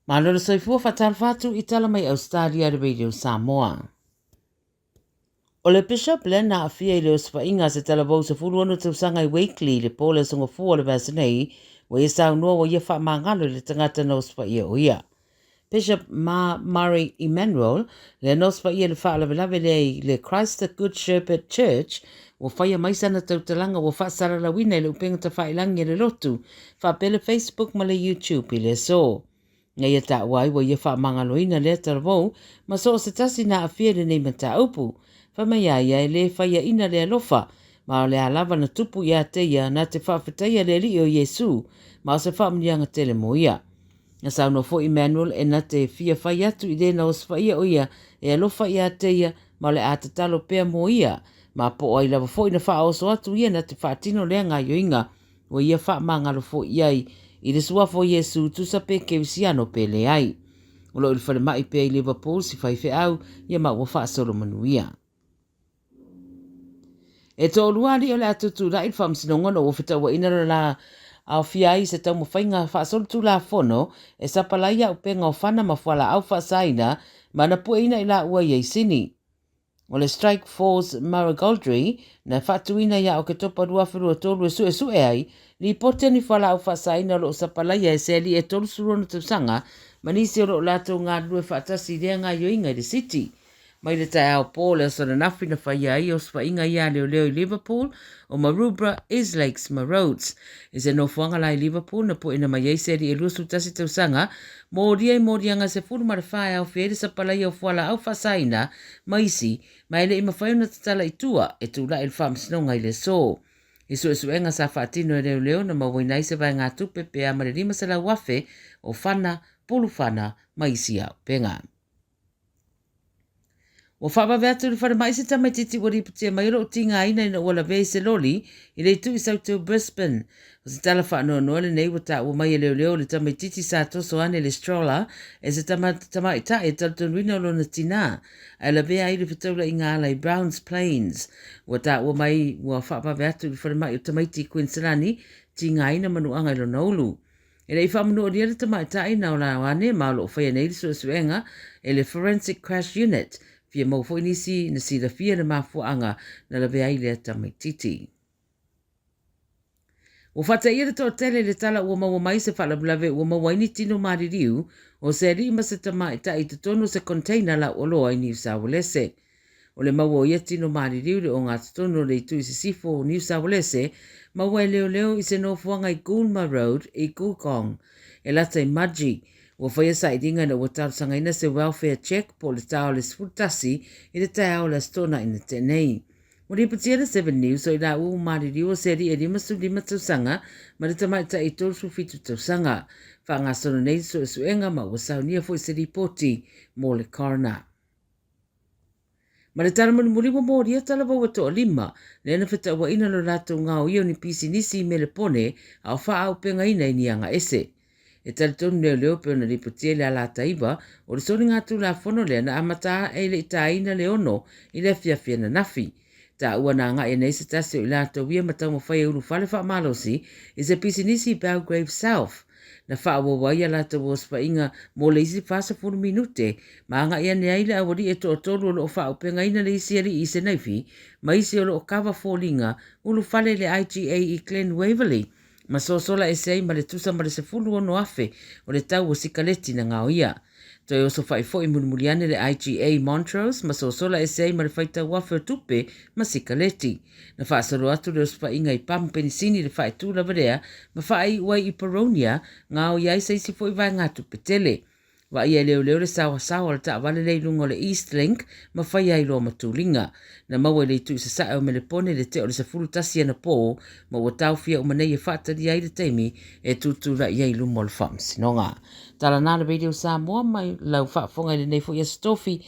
Malolo soifua fatalfatu i tala mai Ausetalia de Radio Samoa. O le bishop le na afia i le oswhainga se tala vau se fulu anu tausanga i weekly le pole songa fua le vasanei wa i sau noa wa ia wha mangalo le tangata na oswhaia o ia. Bishop Murray Emmanuel le na oswhaia le wha lavelave le Christ the Good Shepherd Church wa whaia maisana tautalanga wa wha saralawina le upenga ta whailangi le lotu wha pele Facebook ma le YouTube i le so. Ngai e ta wai wa ia wha mangaloina le taravou, ma so se tasi na afia le nei mata upu, wha mai ia e le whaia ina le alofa, ma o le alava na tupu ia teia na te whawhataia le li o Yesu, ma o se whamnianga tele mo ia. Na sau no fo Emmanuel e na te fia whai atu i le na o se whaia o ia, e alofa ia teia, ma o le atatalo pea mo ia, ma po ai lava fo ina wha oso atu ia na te whaatino lea ngā yoinga, wa ia wha mangalo fo iai, i le suafo Yesu tu sape ke usiano pe le ai. Ulo il whare mai pe i Liverpool si whaife au, ia ma ua wha Solomanuia. E tō luari o le atutu la il wha msinongono o whita wa inara la au fiai se tau mawhainga wha solotu la fono, e sapalaia upenga o whana mawhala au wha saina, ma na pua ina i la ua iei sini. O le Strike Force Marigoldry, na whatuina ia o ke topa rua whirua tolu e su e ai, li pote ni whala au whasaina lo sapalaia e se li e tolu surono tausanga, manisi o lo lato ngā rue whaatasi rea ngā yoinga i le city. Mai le tae au pōle o sana nafi na whaia i o swainga ia leo leo i Liverpool, o Maroubra, Islakes, Roads. I se no fuanga la i Liverpool na po ina mai eise li e lusu tasi tausanga, mōria i mōrianga se furu mara whae au whiere sa palaia o whala au whasaina, maisi, mai le ima whaiona tatala i tua, e tūla il whamsinonga i le so. I su enga sa whaatino e leo leo na mawainai se vai ngā tupe pe amare rima sa la wafe o whana, pulu whana, maisi au penga. O whaba veatu le whare mai se tamai titi wari putia mai ro tinga ina ina wala vei se loli i le tu i sautu Brisbane. O se tala whaanoa noa le nei wata ua mai e leo leo le tamai titi sa toso ane le stroller e se tamai ta e taltonwina lo na tina. A la vea i le whataula i ngā lai Browns Plains. Wata ua mai ua whaba veatu le whare mai o tamai ti Queenslandi tinga ina manuanga ilo naulu. E rei whamanu o lia le tamai ta ina o la wane maolo o whaia nei su suenga e le Forensic Crash Unit. Fia mau fo inisi na sira fia na mafuanga na la vea ile tamai titi. O fata ia to tele le tala ua maua mai se whala blave ua maua ini tino maririu o se rima se tamai ta i tutono se container la oloa i New South Wales. O le maua ia tino maririu le o ngā tutono le itu i se sifo o New South Wales, maua e leo leo i se nofuanga i Goulma Road i Gulkong, e lata i Maji. Ua whaia sa i ringa na ua tausanga ina se welfare check po le tau le sfutasi i le tau le stona ina tenei. Mori patia le 7 News o i la uu maririu o seri e lima tausanga ma le tamai ta i tolsu fitu tausanga. Wha ngā sono nei so e suenga ma ua saunia fo i se ripoti mo le coroner. Ma le tala muri mo mori a tala wau ato o lima, le ena whita ua ina lo lato ngā o io ni pisi nisi me le pone au wha au penga ina i nianga ese. E taritonu leo leo pe ona ripotia le ala taiva, o le soni ngātu la fono lea na amata e le itaina le ono i le fia na nafi. Ta ua na ngā e nei se tasi o i lata wia matau mawhai uru whale wha malosi i se pisinisi Belgrave South. Na wha wawai a lata waspa inga mo le isi whasa 4 minute, ma ngā ia ne aile awari e to otolu o lo wha upenga ina le isi ari i se naifi, ma isi o lo kawa fōlinga ulu whale le IGA i Glen Waverley. Ma sosola e sei ma le tusa ma le se fulu ono afe o le tau o sikaleti na ngā ia. Toi oso whai fo i muliane le IGA Montrose ma sosola e sei ma le whai tau afe o tupe ma sikaleti. Na wha asaro atu le ospa inga i pamu penisini le whai tūla varea ma whai wai i Paronia ngā o iai seisi fo i vai ngā tupe tele. Wa ia leo leo le sawa le ta wale le lungo le East Link ma whai ai lo matulinga. Na maua le tu se sae o me le pone le te o le se fulu tasi ana po ma ua tau fia o manei e whaatari ai le teimi e tutura i ai lumo le whamsinonga. Tala nana Radio Samoa mai lau whaafonga le nei fo ia stofi